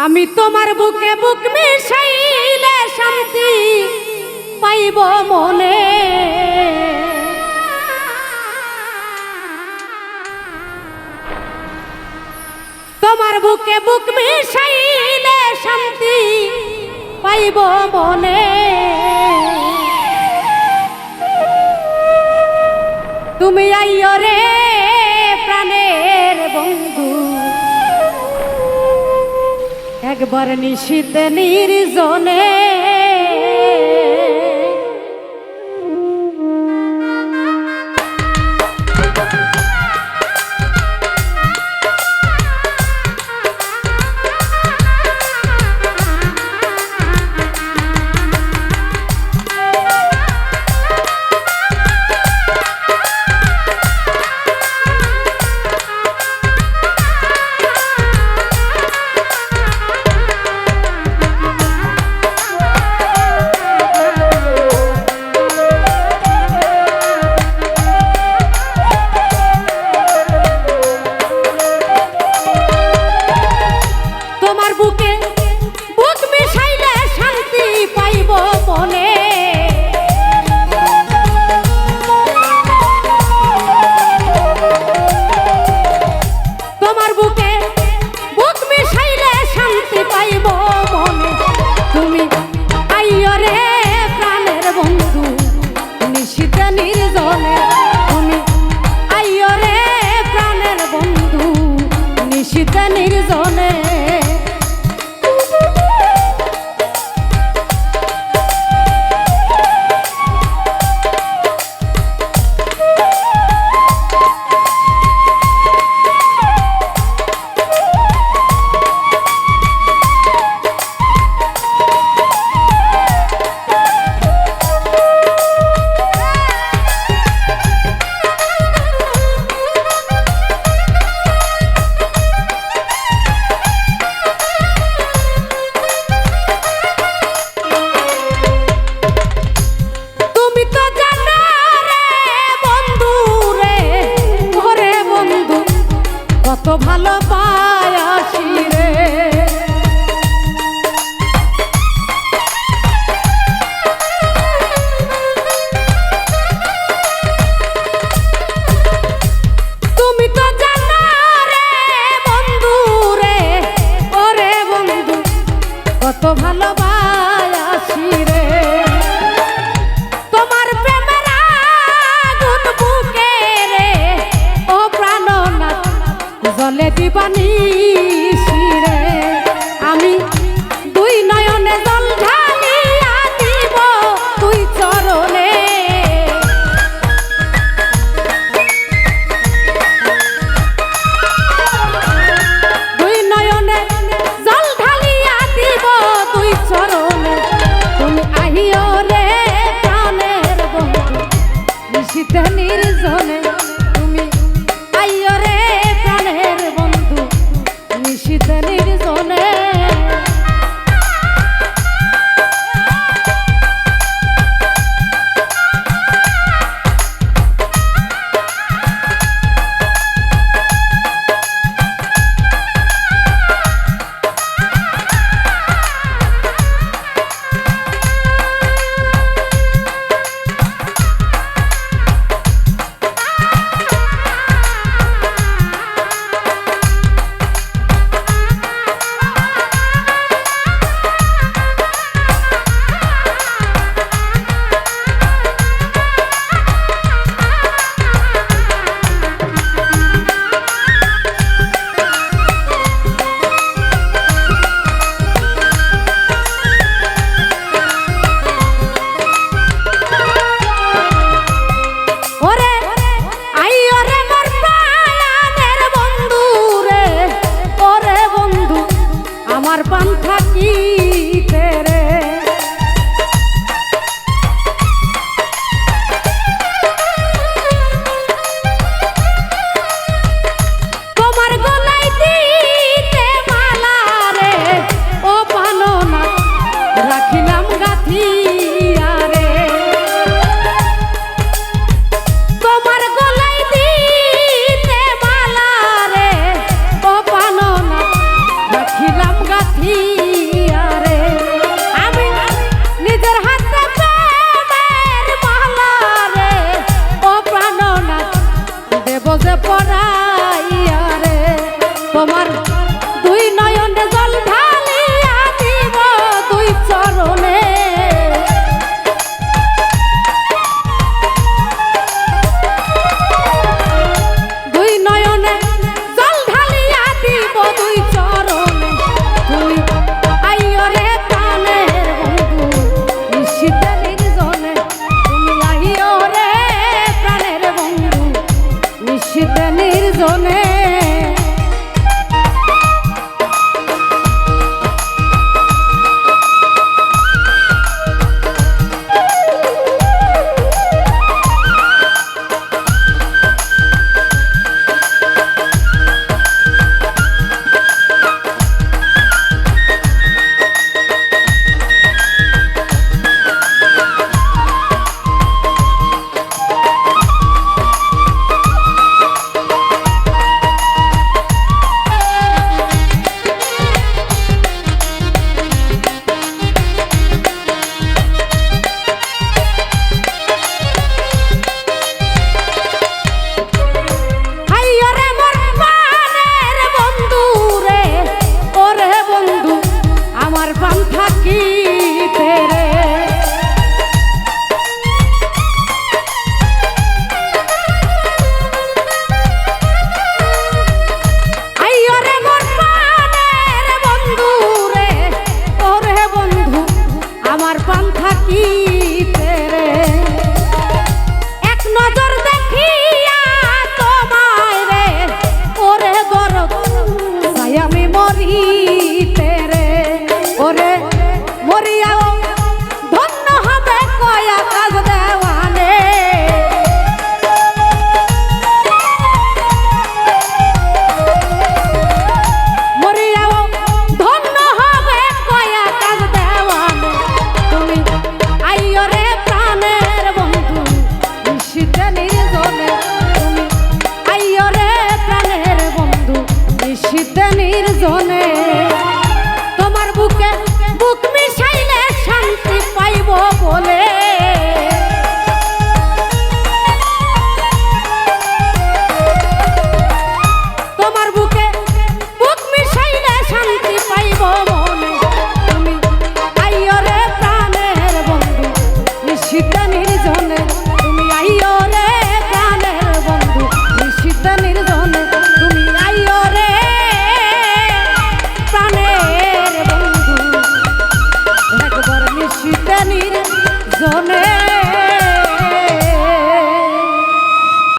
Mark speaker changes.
Speaker 1: আমি তোমার বুকে বুক মিশাইলে শান্তি পাইব মনে। তোমার বুকে বুক মিশাইলে শান্তি পাইব মনে। তুমি আইও রে প্রাণের বন্ধু, একবার নিশীথে নির্জনে। ভালো পায়াসি রে, তুমি তো জানো রে বন্ধু রে, ওরে বন্ধু কত ভালো পায়াসি রে। তোমার প্রেমের আগুন বুকে রে ও প্রাণনাথ জলে দিবানি শিরে। আমি দুই নয়নে জল ঢালিয়া দিব তুই চরণে। দুই নয়নে জল ঢালিয়া দিব তুই চরণে। তুমি আহিও রে প্রাণের বন্ধু নিশীথে নির্জনে। তুমি আইও রে প্রাণের বন্ধু নিশীথে নির্জনে। আমার পান্থা কি তেরে তোমার গলায় দিতে মালা রে ও পাননা রাখিলাম গাথিয়া রে। তোমার গলায় দিতে মালা রে ও পাননা রাখিলাম গাথি যে পড়াইয়া রে তোমার দুই নয়নে জল ঢালিয়া দিব দুই চরণে দুই নয়নে জল ঢালিয়া দিব দুই চরণে তুমি আইও রে প্রাণের বন্ধু নিশিতে নির্জনে তুমি আইও রে প্রাণের বন্ধু নিশিতে নির্জনে